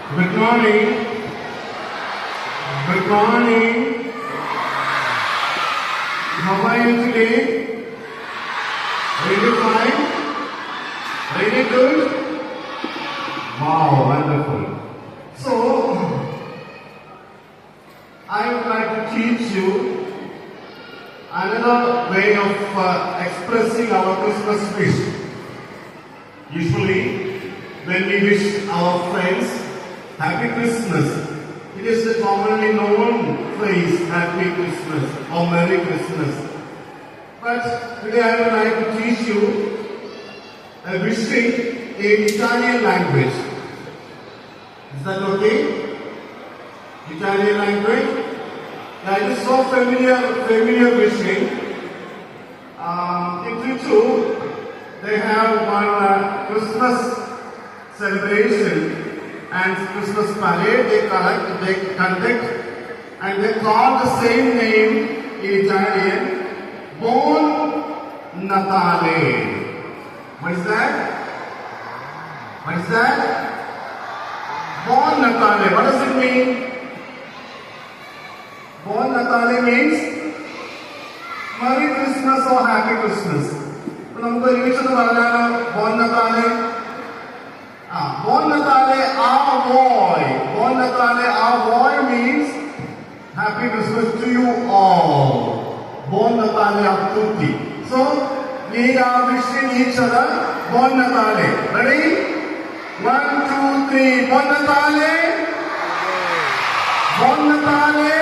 Good morning. Good morning. How are you today? Really fine? Really good? Wow, wonderful. So, I would like to teach you another way of expressing our Christmas wish. Usually, when we wish our friends Happy Christmas, it is the commonly known phrase Happy Christmas or Merry Christmas. But today I would like to teach you a wishing in Italian language. Is that okay? Italian language? Yeah, it is so familiar wishing. In Trichy, they have one Christmas celebration and Christmas parade they conduct, and they call the same name in Italian, Buon Natale. What is that? What is that? Buon Natale. What does it mean? Buon Natale means Merry Christmas or Happy Christmas. നമുക്ക് ഒരുമിച്ചൊന്ന് പറഞ്ഞാലോ? Buon Natale. Buon Natale a voi. Buon Natale a voi means Happy Christmas to you all. Buon Natale a tutti. So we are wishing each other Buon Natale. Ready? 1, 2, 3. Buon Natale. Buon Natale.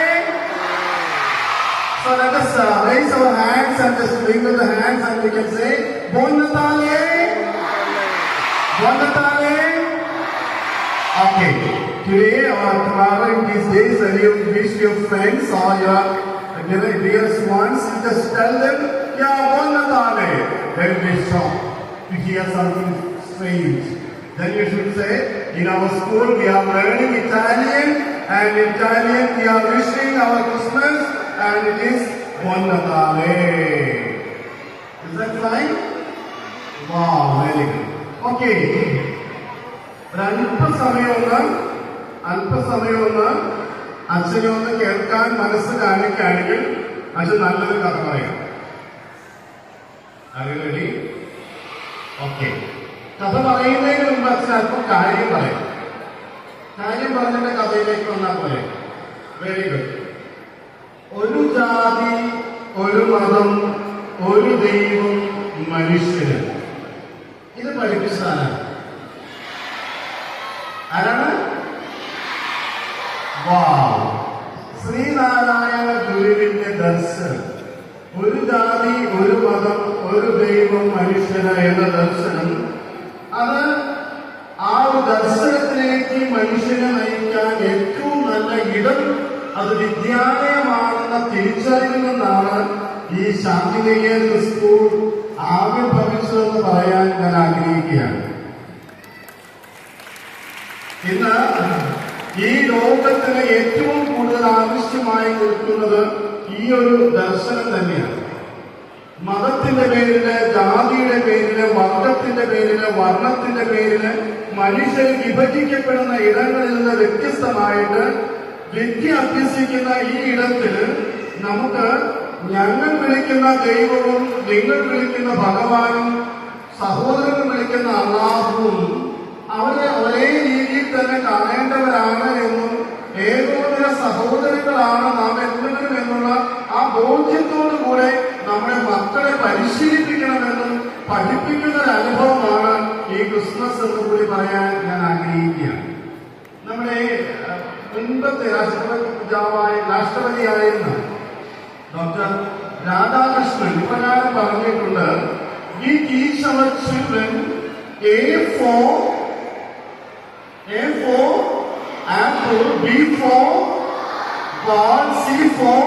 So let us raise our hands and just wiggle the hands and we can say Buon Natale. Buon Natale. Okay. Today or tomorrow in these days when you wish your friends or your dearest ones, you just tell them, yeah, Buon Natale. They will be shocked to hear something strange. Then you should say, in our school we are learning Italian, and in Italian we are wishing our Christmas, and it is Buon Natale. Is that fine? Wow, very good. Okay. അല്പസമയമൊന്ന് അച്ഛനെ ഒന്ന് കേൾക്കാൻ മനസ്സ് കാണിക്കുകയാണെങ്കിൽ അച്ഛൻ നല്ലൊരു കഥ പറയാം. അറിയില്ലേ? Okay. കഥ പറയുന്നതിന് മുമ്പ് അച്ഛൻ അല്പം കാര്യം പറയാം. കാര്യം പറഞ്ഞിട്ട് കഥയിലേക്ക് വന്നാൽ പോലെ. Very good. ഒരു ജാതി, ഒരു മതം, ഒരു ദൈവം, മനുഷ്യന്. ഇത് പഠിപ്പിച്ചതാണ്. ആരാണ്? ശ്രീനാരായണ ഗുരുവിന്റെ ദർശനം. ഒരു ജാതി, ഒരു മതം, ഒരു ദൈവം, മനുഷ്യന് എന്ന ദർശനം, അത് ആ ഒരു ദർശനത്തിലേക്ക് മനുഷ്യനെ നയിക്കാൻ ഏറ്റവും നല്ല ഇടം അത് വിദ്യാലയമാണെന്ന തിരിച്ചറിവിൽ നിന്നാണ് ഈ ശാന്തിനികേതൻ സ്കൂൾ ആവിർഭവിച്ചതെന്ന് പറയാൻ ഞാൻ ആഗ്രഹിക്കുകയാണ്. ഇന്ന് ഈ ലോകത്തിന് ഏറ്റവും കൂടുതൽ ആവശ്യമായി നിൽക്കുന്നത് ഈ ഒരു ദർശനം തന്നെയാണ്. മതത്തിന്റെ പേരില്, ജാതിയുടെ പേരില്, വർഗത്തിന്റെ പേരില്, വർണ്ണത്തിന്റെ പേരില് മനുഷ്യർ വിഭജിക്കപ്പെടുന്ന ഇടങ്ങളിൽ നിന്ന് വ്യത്യസ്തമായിട്ട് വിദ്യ അഭ്യസിക്കുന്ന ഈ ഇടത്തില് നമുക്ക് ഞങ്ങൾ വിളിക്കുന്ന ദൈവവും നിങ്ങൾ വിളിക്കുന്ന ഭഗവാനും സഹോദരൻ വിളിക്കുന്ന അള്ളാഹുവും അവരെ ഒരേ രീതിയിൽ തന്നെ കാണേണ്ടവരാണ് എന്നും ഏകോദര സഹോദരങ്ങളാണ് നാം എല്ലാവരും എന്നുള്ള ആ ബോധ്യത്തോടുകൂടെ നമ്മുടെ മക്കളെ പരിശീലിപ്പിക്കണമെന്നും പഠിപ്പിക്കുന്ന ഒരു അനുഭവമാണ് ഈ ക്രിസ്മസ് എന്ന് കൂടി പറയാൻ ഞാൻ ആഗ്രഹിക്കുകയാണ്. നമ്മുടെ മുൻപത്തെ രാഷ്ട്രപതിയായിരുന്ന ഡോക്ടർ രാധാകൃഷ്ണൻ ഇപ്രകാരം പറഞ്ഞിട്ടുണ്ട്, we teach our children A for apple, B for ball, C for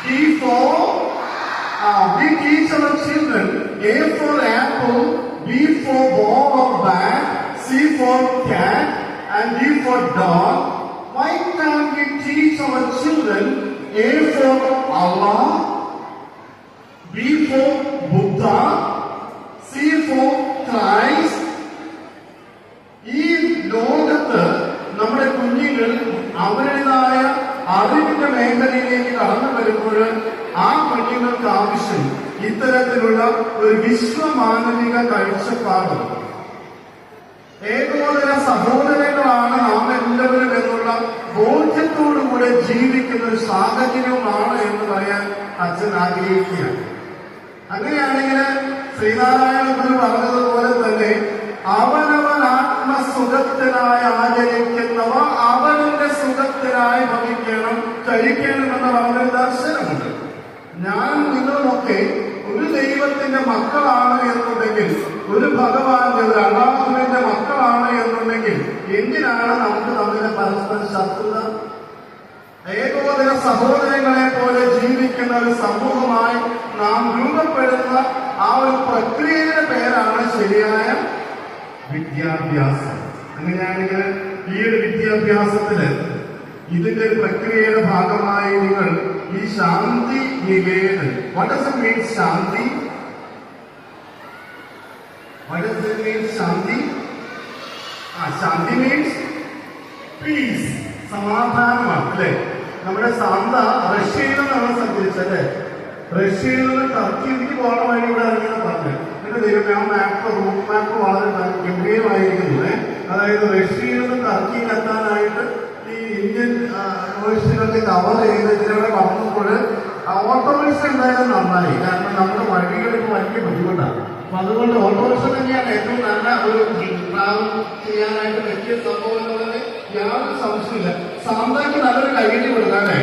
D for we teach our children A for apple, B for ball or bat, C for cat, and D for dog. Why can't we teach our children A for Allah, B for Buddha, C for Christ? ഈ ലോകത്ത് കുട്ടികൾ അവരുടേതായ അറിവിന്റെ മേഖലയിലേക്ക് കടന്നു വരുമ്പോൾ ആ കുട്ടികൾക്ക് ആവശ്യം ഇത്തരത്തിലുള്ള ഒരു വിശ്വമാനവിക കാഴ്ചപ്പാട്, ഏകോദര സഹോദരങ്ങളാണ് നാം എല്ലാവരും എന്നുള്ള ബോധ്യത്തോടുകൂടെ ജീവിക്കുന്ന ഒരു സാഹചര്യമാണ് എന്ന് പറയാൻ അച്ഛൻ ആഗ്രഹിക്കുകയാണ്. അങ്ങനെയാണെങ്കിൽ ശ്രീനാരായണ ഗുരു പറഞ്ഞതുപോലെ തന്നെ അവനവൻ ആത്മസുഖത്തിനായി ആചരിക്കുന്നവ അവന്റെ സുഖത്തിനായി ഭവിക്കണം, കഴിക്കണമെന്ന് പറഞ്ഞൊരു ദർശനമുണ്ട്. ഞാൻ നിങ്ങളുമൊക്കെ ഒരു ദൈവത്തിന്റെ മക്കളാണ് എന്നുണ്ടെങ്കിൽ, ഒരു ഭഗവാന്റെ ഒരു അള്ളാഹുവിന്റെ മക്കളാണ് എന്നുണ്ടെങ്കിൽ എന്തിനാണ് നമുക്ക് തമ്മിൽ പരസ്പര ശത്രുത? ഏകോദര സഹോദരങ്ങളെ പോലെ ജീവിക്കുന്ന ഒരു സമൂഹമായി നാം രൂപപ്പെടുന്ന ആ ഒരു പ്രക്രിയയുടെ പേരാണ് ശരിയായ വിദ്യാഭ്യാസം. അങ്ങനെയാണെങ്കിൽ ഈ ഒരു വിദ്യാഭ്യാസത്തില് ഇതിന്റെ ഒരു പ്രക്രിയയുടെ ഭാഗമായി നിങ്ങൾ ഈ Shanti Niketan, what does it mean Shanti? What does it mean Shanti? Shanti means peace, സമാധാനമാണ് അല്ലെ? നമ്മുടെ സാന്ത റഷ്യയിൽ നിന്നാണ് സഞ്ചരിച്ചല്ലേ? റഷ്യയിൽ നിന്ന് ടർക്കിയിലേക്ക് പോകണ വഴി ഇവിടെ ഇറങ്ങിയെന്ന് പറഞ്ഞു. എന്റെ ദൈവം ആ മാപ്പ്, റൂട്ട് മാപ്പ് വളരെ ഗംഭീരമായിരിക്കുന്നു. അതായത് റഷ്യയിൽ നിന്ന് ടർക്കിയിൽ എത്താനായിട്ട് ഈ ഇന്ത്യൻ ഓഷ്യനൊക്കെ കവർ ചെയ്ത് ഇതിലൂടെ വന്നപ്പോൾ ഓട്ടോറിക്ഷ എന്തായാലും നന്നായി. കാരണം നമ്മുടെ വഴികൾക്ക് വലിയ ബുദ്ധിമുട്ടാണ്. അപ്പൊ അതുകൊണ്ട് ഓട്ടോറിക്ഷ തന്നെയാണ് ഏറ്റവും നല്ല ഒരു ട്രാവൽ ചെയ്യാനായിട്ട് പറ്റിയ സംഭവം എന്നുള്ളത് യാതൊരു സംശയമില്ല. സാന്താക്ക് നല്ലൊരു കൈയ്യടി കൊടുക്കാല്ലേ?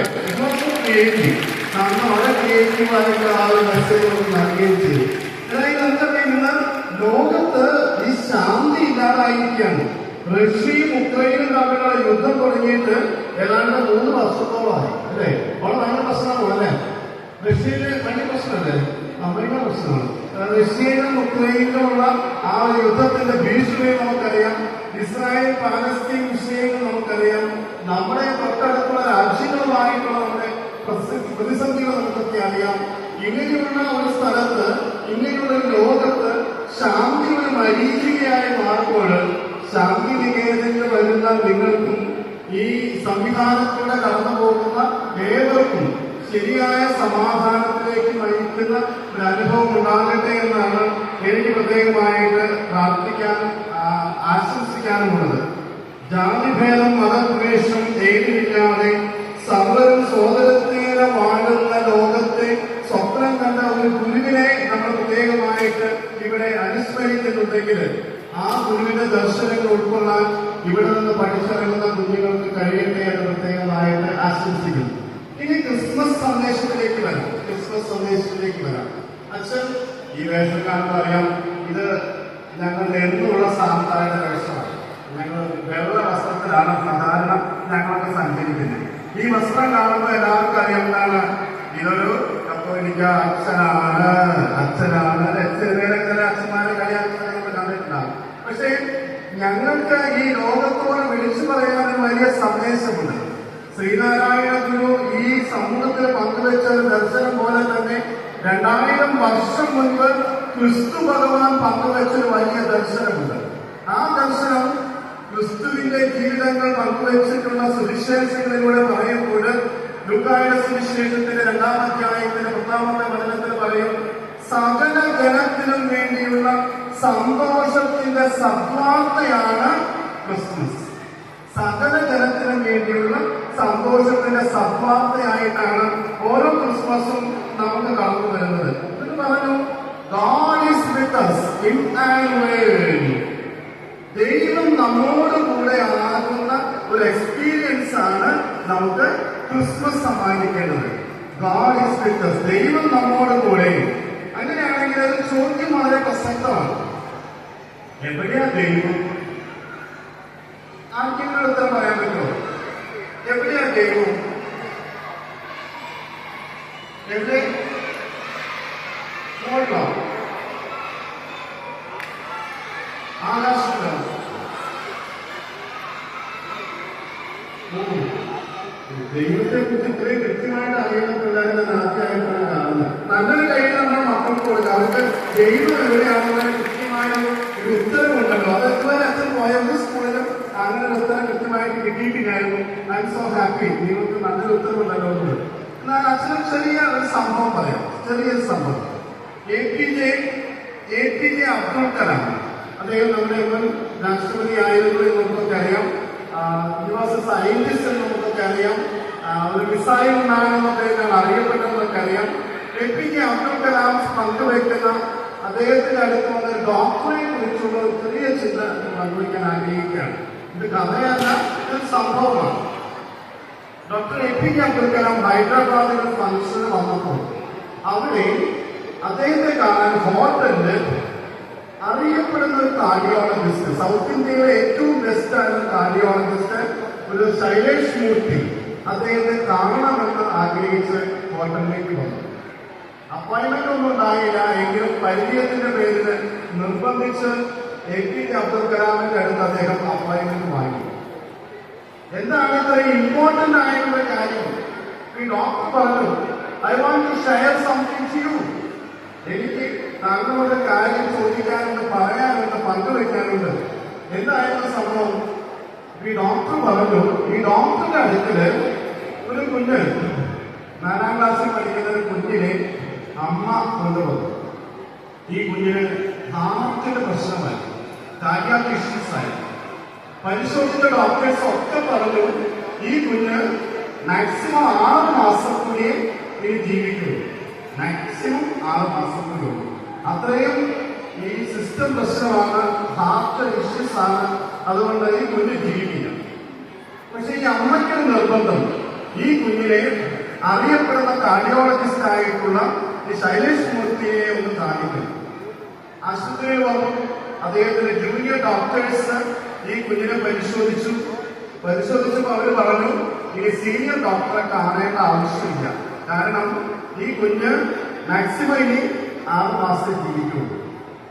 ക്രിയേറ്റീവ് സാന്ത വളരെ ക്രിയേറ്റീവ് ആയിട്ട് ആ ഒരു മെസ്സേജ് നമുക്ക് നൽകുകയും ചെയ്തു. അതായത് എന്തൊക്കെ ഇന്ന് ലോകത്ത് ഈ ശാന്തി ഇല്ലാതായിരിക്കുകയാണ്. റഷ്യയും ഉക്രൈനും തമ്മിലുള്ള യുദ്ധം തുടങ്ങിയിട്ട് ഏതാണ്ട് 3 വർഷത്തോളമായി അല്ലേ? വളരെ ഭയങ്കര പ്രശ്നമാണ് അല്ലേ? റഷ്യയിലെ ഭയങ്കര പ്രശ്നമല്ലേ? ഭയങ്കര പ്രശ്നമാണ്. റഷ്യയിലും ഉക്രൈനിലുമുള്ള ആ ഒരു യുദ്ധത്തിന്റെ ഭീഷണി നമുക്കറിയാം. ഇസ്രായേൽ പാലസ്തീൻ വിഷയങ്ങൾ നമുക്കറിയാം. നമ്മുടെ തൊട്ടടുത്തുള്ള രാജ്യങ്ങളുമായിട്ടുള്ള നമ്മുടെ പ്രതിസന്ധികൾ നമുക്കൊക്കെ അറിയാം. ഇങ്ങനെയുള്ള ഒരു സ്ഥലത്ത്, ഇങ്ങനെയുള്ള ഒരു ലോകത്ത് ശാന്തി ഒരു മരീചികയായി മാറുമ്പോൾ ശാന്തി നികേതനിൽ വരുന്ന നിങ്ങൾക്കും ഈ സംവിധാനത്തിലൂടെ കടന്നു പോകുന്ന ഏവർക്കും ശരിയായ സമാധാനത്തിലേക്ക് നയിക്കുന്ന ഒരു അനുഭവം ഉണ്ടാകട്ടെ എന്നാണ് എനിക്ക് പ്രത്യേകമായിട്ട് പ്രാർത്ഥിക്കാനും ആശംസിക്കാനുമുള്ളത്. ജാതിഭേദം മതദ്വേഷം ഏതില്ലാതെ സർവരും സോദരത്തേറെ വാഴുന്ന ലോകത്തെ സ്വപ്നം കണ്ട ഒരു ഗുരുവിനെ നമ്മൾ പ്രത്യേകമായിട്ട് ഇവിടെ അനുസ്മരിക്കുന്നുണ്ടെങ്കിൽ ആ ഗുരുവിന്റെ ദർശനങ്ങൾ ഉൾക്കൊള്ളാൻ ഇവിടെ നിന്ന് പഠിച്ചിറങ്ങുന്ന കുഞ്ഞുങ്ങൾക്ക് കഴിയട്ടെ എന്ന് പ്രത്യേകമായിട്ട് ആശംസിക്കുന്നു. ഇനി ക്രിസ്മസ് സന്ദേശത്തിലേക്ക് വരാം. ക്രിസ്മസ് സന്ദേശത്തിലേക്ക് വരാം. അച്ഛൻ ഈ വേഷം കാണുമ്പോൾ അറിയാം, ഇത് ഞങ്ങളുടെ എന്നുള്ള സാന്തായുടെ വേഷമാണ്. ഞങ്ങൾ വെള്ള വസ്ത്രത്തിലാണ് സാധാരണ ഞങ്ങളൊക്കെ സഞ്ചരിക്കുന്നത്. ഈ വസ്ത്രം കാണുമ്പോൾ എല്ലാവർക്കും അറിയാം എന്താണ് ഇതൊരു കത്തോലിക്ക അച്ഛനാണ്. ചെറിയ അച്ഛന്മാരെ കളിയാക്കുന്നത് കണ്ടിട്ടുണ്ടാകും. പക്ഷേ ഞങ്ങൾക്ക് ഈ ലോകത്തോട് വിളിച്ചു പറയാൻ വലിയ സന്ദേശമുണ്ട്. ശ്രീനാരായണ ഗുരു ഈ സമൂഹത്തിൽ പങ്കുവെച്ച ഒരു ദർശനം പോലെ തന്നെ 2000 വർഷം മുൻപ് ക്രിസ്തു ഭഗവാൻ പങ്കുവെച്ചൊരു വലിയ ദർശനമുണ്ട്. ആ ദർശനം ക്രിസ്തുവിന്റെ ജീവിതങ്ങൾ പങ്കുവെച്ചിട്ടുള്ള സുവിശേഷങ്ങളിലൂടെ പറയുമ്പോൾ ലൂക്കായുടെ സുവിശേഷത്തിന്റെ 2-ാം അധ്യായത്തിന്റെ 10-ാമത്തെ വചനത്തിൽ പറയും, സകല ജനത്തിനും വേണ്ടിയുള്ള സന്തോഷത്തിന്റെ സദ്വാർത്തയാണ് ക്രിസ്മസ്. സകല ജനത്തിനും വേണ്ടിയുള്ള സന്തോഷത്തിന്റെ സദ്വാർത്തയായിട്ടാണ് ഓരോ ക്രിസ്മസും നമുക്ക് കടന്നു വരുന്നത്. എന്ന് പറഞ്ഞു, God is with us in Emmanuel. ദൈവം നമ്മോട് കൂടെ ആകുന്ന ഒരു എക്സ്പീരിയൻസ് ആണ് നമുക്ക് Christmas സമ്മാനിക്കേണ്ടത്. God is with us. ദൈവം നമ്മോട് കൂടെ. അങ്ങനെയാണെങ്കിൽ ഒരു ചോദ്യം വളരെ പ്രസക്തമാണ്. എവിടെയാ ദൈവം? ആർക്കെങ്കിലും ഉത്തരം പറയാൻ പറ്റുമോ? എവിടെയാ ദൈവം? എവിടെ? മോളിലോ? ആകാശത്തിലോ? ദൈവത്തെ കുറിച്ച് ഇത്രയും കൃത്യമായിട്ട് അറിയുന്ന പിള്ളേരുടെ ആദ്യമായിട്ടാണ് കാണുന്നത്. നല്ലൊരു കയ്യിൽ നമ്മുടെ മക്കൾക്ക് കൊടുക്കുക. അവർക്ക് ദൈവം എവിടെയാണെന്ന് കൃത്യമായ ഒരു ഉത്തരവുണ്ടല്ലോ. അത് എത്ര അച്ഛൻ പോയ സ്കൂളിലും അങ്ങനെ ഒരു ഉത്തരം കൃത്യമായിട്ട് കിട്ടിയിട്ടില്ലായിരുന്നു. ഐ എം സോ ഹാപ്പി, നിങ്ങൾക്ക് നല്ലൊരു ഉത്തരവുണ്ടല്ലോ എന്നത്. എന്നാൽ അച്ഛനും ചെറിയ ഒരു സംഭവം പറയാം, ചെറിയൊരു സംഭവം. APJ അബ്ദുൽ കലാം, അദ്ദേഹം നമ്മുടെ മുൻ രാഷ്ട്രപതി ആയിരുന്നു എന്ന് നമുക്കൊക്കെ അറിയാം. ഹി വാസ് എ സയന്റിസ്റ്റ് എന്ന് നമുക്കൊക്കെ അറിയാം. ഒരു മിസൈൽ മാൻ എന്ന് അദ്ദേഹം അറിയപ്പെട്ടതെന്നൊക്കെ അറിയാം. APJ അബ്ദുൽ കലാം പങ്കുവയ്ക്കുന്ന അദ്ദേഹത്തിന്റെ അടുത്ത് വന്ന ഡോക്ടറെ കുറിച്ചുള്ള ഒരു ചെറിയ ചിന്ത പങ്കുവയ്ക്കാൻ ആഗ്രഹിക്കുകയാണ്. ഇത് കഥയല്ല, ഇതൊരു സംഭവമാണ്. ഡോക്ടർ APJ അബ്ദുൽ കലാം ഹൈദരാബാദിൽ ഒരു ഫംഗ്ഷന് വന്നപ്പോൾ അവിടെ അദ്ദേഹത്തെ കാണാൻ ഹോട്ടലില് അറിയപ്പെടുന്ന ഒരു കാർഡിയോളജിസ്റ്റ്, സൗത്ത് ഇന്ത്യയിലെ ഏറ്റവും ബെസ്റ്റ് ആയിരുന്ന കാർഡിയോളജിസ്റ്റ് ഒരു ശൈലേഷ് മൂർത്തി അദ്ദേഹത്തെ കാണണമെന്ന് ആഗ്രഹിച്ച് ഹോട്ടലിലേക്ക് വന്നു. അപ്പോയിന്റ്മെന്റ് ഒന്നും ഉണ്ടായില്ല, എങ്കിലും പരിചയത്തിന്റെ പേരിൽ നിർബന്ധിച്ച് APJ അബ്ദുൽ കലാമിന്റെ അടുത്ത് അദ്ദേഹം അപ്പോയിന്റ്മെന്റ് വാങ്ങി. എന്താണ് ഇത്ര ഇമ്പോർട്ടന്റ് ആയിട്ടുള്ള കാര്യം? ഈ ഡോക്ടർ പറഞ്ഞു, I want to share something to you. എനിക്ക് താങ്കളുടെ കാര്യം ചോദിക്കാനുണ്ട്, പറയാനുണ്ട്, പങ്കുവെക്കാനുണ്ട്. എന്തായിരുന്നു സംഭവം? ഈ ഡോക്ടർ പറഞ്ഞു, ഈ ഡോക്ടറുടെ അടുക്കല് ഒരു കുഞ്ഞ് 4ാം ക്ലാസ്സിൽ പഠിക്കുന്ന ഒരു കുഞ്ഞിനെ അമ്മ കൊണ്ടുവന്നു. ഈ കുഞ്ഞിന് ഹാർട്ടിന്റെ പ്രശ്നമായി, കാർഡിയാക് ഇഷ്യൂസ് ആയി. പരിശോധിച്ച ഡോക്ടേഴ്സ് ഒക്കെ പറഞ്ഞു, ഈ കുഞ്ഞ് മാക്സിമം 6 മാസം കൂടി ഇനി ജീവിക്കുന്നു. മാക്സിമം 6 മാസം കൂടി ഉള്ളൂ. അത്രയും ഈ സിസ്റ്റം പ്രശ്നമാണ്, ഹാർട്ട് ഇഷ്യൂസ് ആണ്. അതുകൊണ്ട് ഈ കുഞ്ഞ് ജീവിക്കില്ല. പക്ഷെ ഈ അമ്മയ്ക്കൊരു നിർബന്ധം, ഈ കുഞ്ഞിനെ അറിയപ്പെടുന്ന കാർഡിയോളജിസ്റ്റ് ആയിട്ടുള്ള ഈ ശൈലേഷ് മൂർത്തിയെ ഒന്ന് കാണിക്കണം. ആശുപത്രിയിൽ വന്നു. അദ്ദേഹത്തിന്റെ ജൂനിയർ ഡോക്ടേഴ്സ് ഈ കുഞ്ഞിനെ പരിശോധിച്ചപ്പോൾ അവർ പറഞ്ഞു, ഇനി സീനിയർ ഡോക്ടറെ കാണേണ്ട ആവശ്യമില്ല. കാരണം ഈ കുഞ്ഞ് മാക്സിമം ഇനി 6 മാസം ജീവിക്കുള്ളൂ.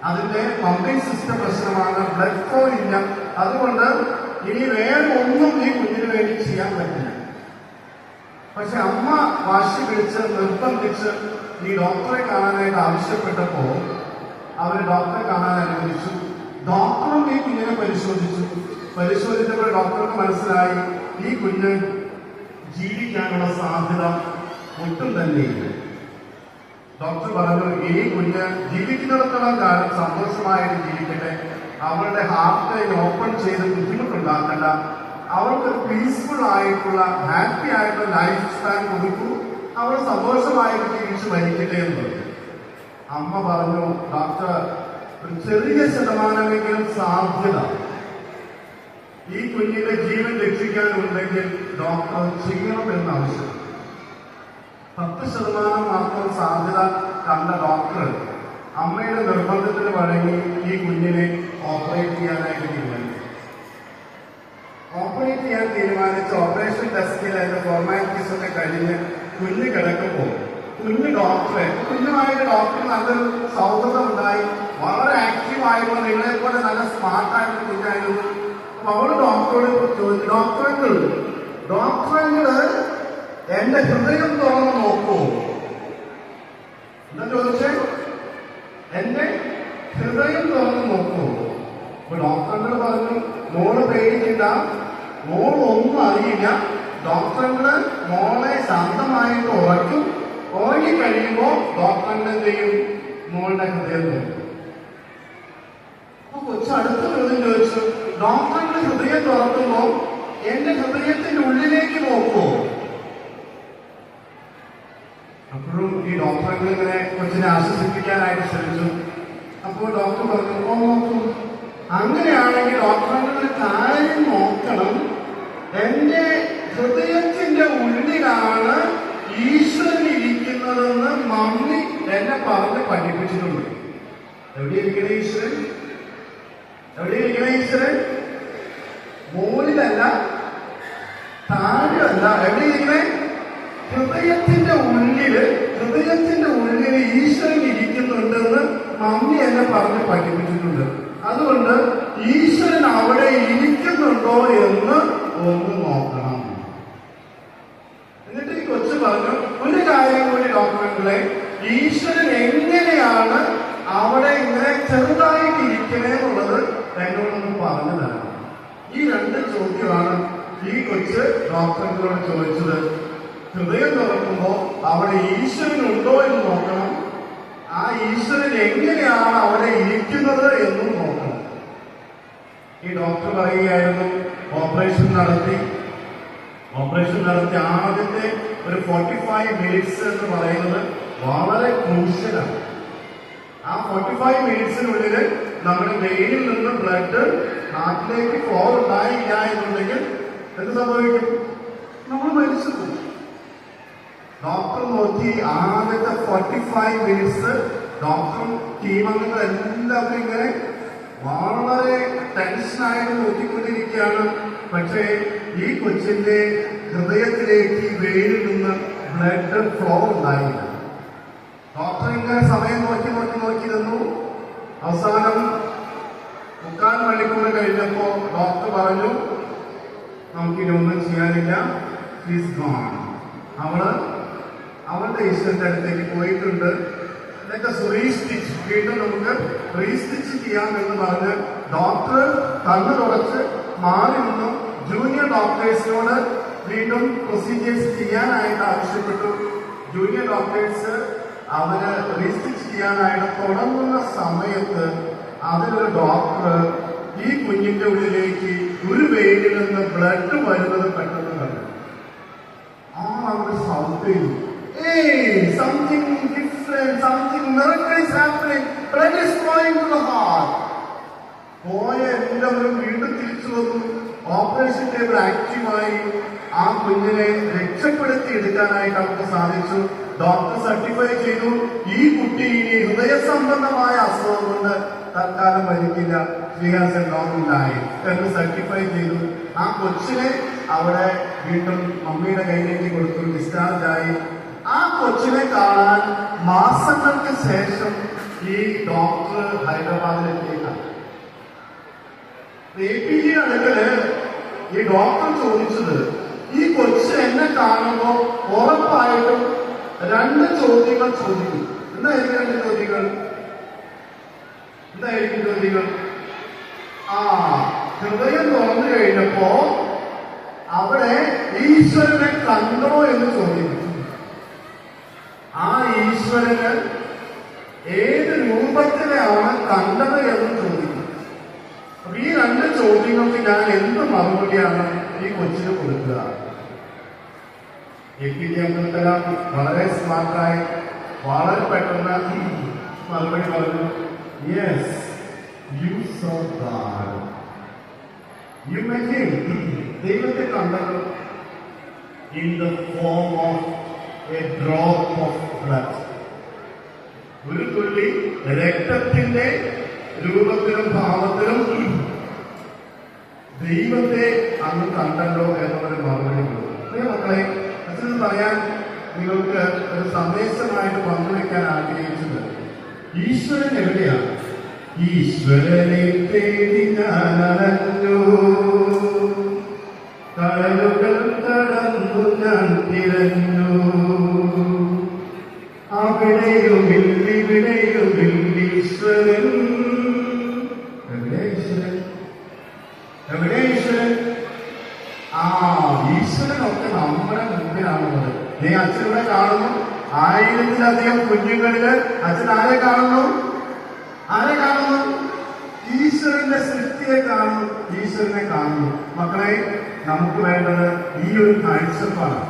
അതിന്റെ പമ്പിംഗ് സിസ്റ്റം പ്രശ്നമാണ്, ബ്ലഡ് ഫ്ലോ ഇല്ല. അതുകൊണ്ട് ഇനി വേറെ ഒന്നും ഈ കുഞ്ഞിന് വേണ്ടി ചെയ്യാൻ പറ്റില്ല. പക്ഷെ അമ്മ വാശി പിടിച്ച് നിർബന്ധിച്ച് ഈ ഡോക്ടറെ കാണാനായിട്ട് ആവശ്യപ്പെട്ടപ്പോ അവര് ഡോക്ടറെ കാണാൻ അനുവദിച്ചു. ഡോക്ടറും ഈ കുഞ്ഞിനെ പരിശോധിച്ചപ്പോൾ ഡോക്ടർക്ക് മനസ്സിലായി, ഈ കുഞ്ഞ് ജീവിക്കാനുള്ള സാധ്യത ഒട്ടും തന്നെയില്ല. ഡോക്ടർ പറഞ്ഞു, ഈ കുഞ്ഞ് ജീവിക്കുന്നിടത്തോളം കാലം സന്തോഷമായിട്ട് ജീവിക്കട്ടെ, അവളുടെ ഹാർട്ട് ഓപ്പൺ ചെയ്ത് ബുദ്ധിമുട്ടുണ്ടാക്കണ്ട, അവൾക്ക് പീസ്ഫുൾ ആയിട്ടുള്ള ഹാപ്പി ആയിട്ടുള്ള ലൈഫ് സ്പാൻ കൊടുക്കൂ, അവൾ സന്തോഷമായിട്ട് ജീവിച്ച് മരിക്കട്ടെ എന്ന് പറഞ്ഞു. അമ്മ പറഞ്ഞു, ഡോക്ടർ, ഒരു ചെറിയ ശതമാനമെങ്കിലും സാധ്യത ഈ കുഞ്ഞിന്റെ ജീവൻ രക്ഷിക്കാനുണ്ടെങ്കിൽ ഡോക്ടർ ചെയ്യണമെന്ന് ആവശ്യം. 10% മാത്രം സാധ്യത കണ്ട ഡോക്ടർ അമ്മയുടെ നിർബന്ധത്തിന് വഴങ്ങി ഈ കുഞ്ഞിനെ ഓപ്പറേറ്റ് ചെയ്യാനായിട്ട് തീരുമാനിച്ചു. ഓപ്പറേഷൻ ടെസ്റ്റിൽ അതിന്റെ ഫോർമാലിറ്റീസ് ഒക്കെ കഴിഞ്ഞ് കുഞ്ഞ് കിടക്കുമ്പോൾ കുഞ്ഞുമായിട്ട് ഡോക്ടർ നല്ലൊരു സൗഹൃദം ഉണ്ടായി. വളരെ ആക്റ്റീവ് ആയിരുന്നു, നിങ്ങളെ പോലെ നല്ല സ്മാർട്ടായിട്ട് കുഞ്ഞായിരുന്നു. അപ്പൊ അവള് ഡോക്ടറോട് ചോദിച്ചു, ഡോക്ടറെങ്കില് എന്റെ ഹൃദയം തുറന്ന് നോക്കൂ. എന്താ ചോദിച്ചേ? എന്റെ ഹൃദയം തുറന്ന് നോക്കൂ. അപ്പൊ ഡോക്ടറിനോട് പറഞ്ഞു, മോള് പേടിച്ചില്ല, മോൾ ഒന്നും അറിയില്ല. ഡോക്ടറിന് മോളെ ശാന്തമായിട്ട് ഉറക്കും. ഉറങ്ങിക്കഴിയുമ്പോ ഡോക്ടറിന് എന്ത് ചെയ്യും? മോളുടെ ഹൃദയം നോക്കും. അപ്പൊ കൊച്ചു അടുത്ത ചോദ്യം ചോദിച്ചു, ഡോക്ടറിന്റെ ഹൃദയം തുറക്കുമ്പോ എന്റെ ഹൃദയത്തിന്റെ ഉള്ളിലേക്ക് നോക്കുമോ? അപ്പോഴും ഈ ഡോക്ടറുകൾ ഇങ്ങനെ കൊച്ചിനെ ആശ്വസിപ്പിക്കാനായിട്ട് ശ്രമിച്ചു. അപ്പോൾ ഡോക്ടർ പറഞ്ഞു, നോക്കൂ, അങ്ങനെയാണെങ്കിൽ ഡോക്ടറുടെ കാര്യം നോക്കണം, എന്റെ ഹൃദയത്തിന്റെ ഉള്ളിലാണ് ഈശ്വരൻ ഇരിക്കുന്നതെന്ന് മമ്മി എന്നെ പറഞ്ഞ് പഠിപ്പിച്ചിട്ടുണ്ട്. എവിടെയിരിക്കണേ ഈശ്വരൻ? എവിടെയിരിക്കണേ ഈശ്വരൻ? മുകളിലല്ല, താഴെയല്ല. എവിടെയിരിക്കണേ? ഹൃദയത്തിന്റെ ഉള്ളില് ഈശ്വരൻ ഇരിക്കുന്നുണ്ടെന്ന് മമ്മി എന്നെ പറഞ്ഞ് പഠിപ്പിച്ചിട്ടുണ്ട്. അതുകൊണ്ട് ഈശ്വരൻ അവിടെ ഇരിക്കുന്നുണ്ടോ എന്ന് ഒന്ന് നോക്കണം. എന്നിട്ട് ഈ കൊച്ചു പറഞ്ഞു, ഒരു കാര്യം കൂടി ഡോക്ടറെ, ഈശ്വരൻ എങ്ങനെയാണ് അവിടെ ഇങ്ങനെ ചെറുതായിട്ട് ഇരിക്കണേ എന്നുള്ളത് എന്നോടൊന്ന് പറഞ്ഞു തരണം. ഈ രണ്ട് ചോദ്യമാണ് ഈ കൊച്ച് ഡോക്ടറിനോട് ചോദിച്ചത്. ഹൃദയം തുറക്കുമ്പോ അവിടെ ഈശ്വരൻ ഉണ്ടോ എന്ന് നോക്കണം, ആ ഈശ്വരൻ എങ്ങനെയാണ് അവിടെ ഇരിക്കുന്നത് എന്നും നോക്കണം. ഈ ഡോക്ടർ പറയുകയായിരുന്നു, ഓപ്പറേഷൻ നടത്തി ആദ്യത്തെ ഒരു 45 മിനിറ്റ്സ് എന്ന് പറയുന്നത് വളരെ ക്രൂഷ്യലാണ്. ആ 45 മിനിറ്റ്സിനുള്ളിൽ നമ്മുടെ വെയിനിൽ നിന്ന് ബ്ലഡ് ഹാർട്ടിലേക്ക് ഫ്ലോ ഉണ്ടായില്ല എന്നുണ്ടെങ്കിൽ എന്ത് സംഭവിക്കും? നമ്മൾ മരിച്ചു പോകും. ഡോക്ടർ നോക്കി ആദ്യത്തെ 45 മിനിറ്റ്സ് ഡോക്ടറും ടീമംഗങ്ങൾ എല്ലാവരും ഇങ്ങനെ വളരെ ടെൻഷനായിട്ട് നോക്കിക്കൊണ്ടിരിക്കുകയാണ്. പക്ഷേ ഈ കൊച്ചിന്റെ ഹൃദയത്തിലേക്ക് വെയിനിൽ നിന്ന് ബ്ലഡ് ഫ്ലോ ഉണ്ടായില്ല. ഡോക്ടർ ഇങ്ങനെ സമയം നോക്കി നിന്നു. അവസാനം 3/4 മണിക്കൂർ കഴിഞ്ഞപ്പോ ഡോക്ടർ പറഞ്ഞു, നമുക്കിനൊന്നും ചെയ്യാനില്ല, ഷീസ് ഗോൺ. അവളുടെ ഈശ്വരന്റെ അടുത്തേക്ക് പോയിട്ടുണ്ട്. റീസ്റ്റിച്ച്, വീണ്ടും നമുക്ക് റീസ്റ്റിച്ച് ചെയ്യാമെന്ന് പറഞ്ഞ് ഡോക്ടർ കണ്ണു തുടച്ച് മാറി നിന്നു. ജൂനിയർ ഡോക്ടേഴ്സിനോട് വീണ്ടും പ്രൊസീജിയേഴ്സ് ചെയ്യാനായിട്ട് ആവശ്യപ്പെട്ടു. ജൂനിയർ ഡോക്ടേഴ്സ് അവര് റീസ്റ്റിച്ച് ചെയ്യാനായിട്ട് തുടങ്ങുന്ന സമയത്ത് അതിലൊരു ഡോക്ടർ ഈ കുഞ്ഞിന്റെ ഉള്ളിലേക്ക് ഒരു വെയിനിൽ നിന്ന് ബ്ലഡ് വരുന്നത് പെട്ടെന്ന് കണ്ടു. ആ ഒരു സൗണ്ട് ചെയ്തു, something different, something miracle is happening, blood is flowing to the heart. പോയ എല്ലാവരും വീണ്ടും തിരിച്ചു വന്നു. ഓപ്പറേഷൻ ടേബിൾ ആക്റ്റീവായി. ആ കുഞ്ഞിനെ രക്ഷപ്പെടുത്തി എടുക്കാനായിട്ട് അവർക്ക് സാധിച്ചു. ഡോക്ടർ സർട്ടിഫൈ ചെയ്തു, ഈ കുട്ടി ഇനി ഹൃദയ സംബന്ധമായ അസുഖം കൊണ്ട് തൽക്കാലം മരിക്കില്ല, ശ്രീഹാസനായി എന്ന് സർട്ടിഫൈ ചെയ്തു. ആ കൊച്ചിനെ അവിടെ വീണ്ടും മമ്മിയുടെ കയ്യിലേക്ക് കൊടുത്തു, ഡിസ്ചാർജ് ആയി. ആ കൊച്ചിനെ കാണാൻ മാസങ്ങൾക്ക് ശേഷം ഈ ഡോക്ടർ ഹൈദരാബാദിലെത്തിയിട്ടാണ്. APG അടുക്കല് ഈ ഡോക്ടർ ചോദിച്ചത്, ഈ കൊച്ച് എന്നെ കാണുമ്പോ ഉറപ്പായിട്ടും 2 ചോദ്യങ്ങൾ ചോദിക്കും. എന്തായിരിക്കും 2 ചോദ്യങ്ങൾ? ഹൃദയം തുറന്നു കഴിഞ്ഞപ്പോ അവിടെ ഈശ്വരനെ കണ്ടോ എന്ന് ചോദിക്കും. ആ ഈശ്വരന് ഏത് രൂപത്തിലാണ് കണ്ടത് എന്ന് ചോദിക്കും. അപ്പൊ ഈ 2 ചോദ്യങ്ങൾക്ക് ഞാൻ എന്ത് മറുപടിയാണ് ഈ കൊച്ചിന് കൊടുക്കുക? APJ അബ്ദുൽ കലാം വളരെ സ്മാർട്ടായി വളരെ പെട്ടെന്ന് മറുപടി പറഞ്ഞു, yes, you saw God, you met him. ദൈവത്തെ കണ്ടത് in the form of a drop of blood. ഒരു തുള്ളി രക്തത്തിന്റെ രൂപത്തിലും ഭാവത്തിലും ദൈവത്തെ അന്ന് കണ്ടല്ലോ എന്നുള്ളൊരു മറുപടി കൊടുത്തു. മക്കളെ, അച്ഛൻ പറയാൻ നിങ്ങൾക്ക് ഒരു സന്ദേശമായിട്ട് പങ്കുവെക്കാൻ ആഗ്രഹിച്ചത്, ഈശ്വരൻ എവിടെയാണ്? ഈശ്വരനെ തേടി ഞാനലഞ്ഞു, കടലുകൾ കടന്നു ഞാൻ തിരഞ്ഞു, അവിടെയുമില്ലിവിടെയുമില്ലീശ്വരൻ. എവിടെ ഈശ്വരൻ? ഈശ്വരനൊക്കെ നമ്മുടെ മുമ്പിലാണുള്ളത്. നീ അച്ഛനെ കാണുന്നു, 1000-ലധികം കുഞ്ഞുങ്ങളില് അച്ഛൻ ആരെ കാണുന്നു? ഈശ്വരന്റെ സൃഷ്ടിയെ കാണുന്നു, ഈശ്വരനെ കാണുന്നു. മക്കളെ, നമുക്ക് വേണ്ടത് ഈ ഒരു കാഴ്ചപ്പാടാണ്.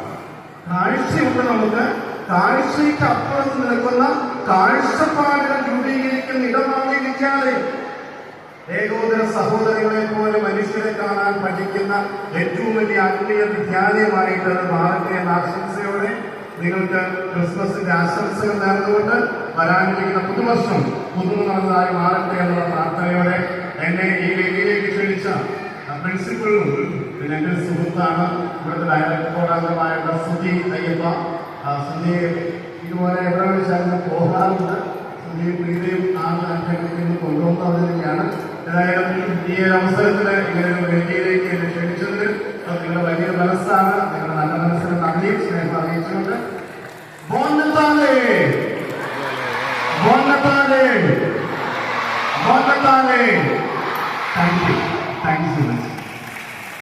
കാഴ്ചയുണ്ട് നമുക്ക്. കാഴ്ചയ്ക്ക് അപ്പുറത്ത് നിൽക്കുന്ന കാഴ്ചപ്പാടുകൾ രൂപീകരിക്കുന്ന ഇടമാണ് ഈ വിദ്യാലയം. ഏകോദര സഹോദരങ്ങളെ പോലെ മനുഷ്യരെ കാണാൻ പഠിക്കുന്ന ഏറ്റവും വലിയ ആത്മീയ വിദ്യാലയമായിട്ട് മാറട്ടെ എന്ന ആശംസയോടെ നിങ്ങൾക്ക് ക്രിസ്മസിന്റെ ആശംസകൾ നേർന്നുകൊണ്ട് വരാനിരിക്കുന്ന പുതുവർഷം പുതുമതായി മാറട്ടെ എന്നുള്ള പ്രാർത്ഥനയോടെ എന്നെ ഈ വേദിയിലേക്ക് ക്ഷണിച്ച പ്രിൻസിപ്പളും പിന്നെ എന്റെ സുഹൃത്താണ്, ഇവിടുത്തെ ഡയറക്ടർ അംഗമായിട്ടുള്ള സുധി അയ്യപ്പ. സുധിയെ ഇതുപോലെ എവിടെ വിളിച്ചാലും പോകാറുണ്ട്. സുധിയും പ്രീതിയും ആഗ്രഹിക്കുന്നു കൊണ്ടുവന്നത് തന്നെയാണ്. ഏതായാലും ഈ അവസരത്തിൽ ഇങ്ങനെ ഒരു വേദിയിലേക്ക്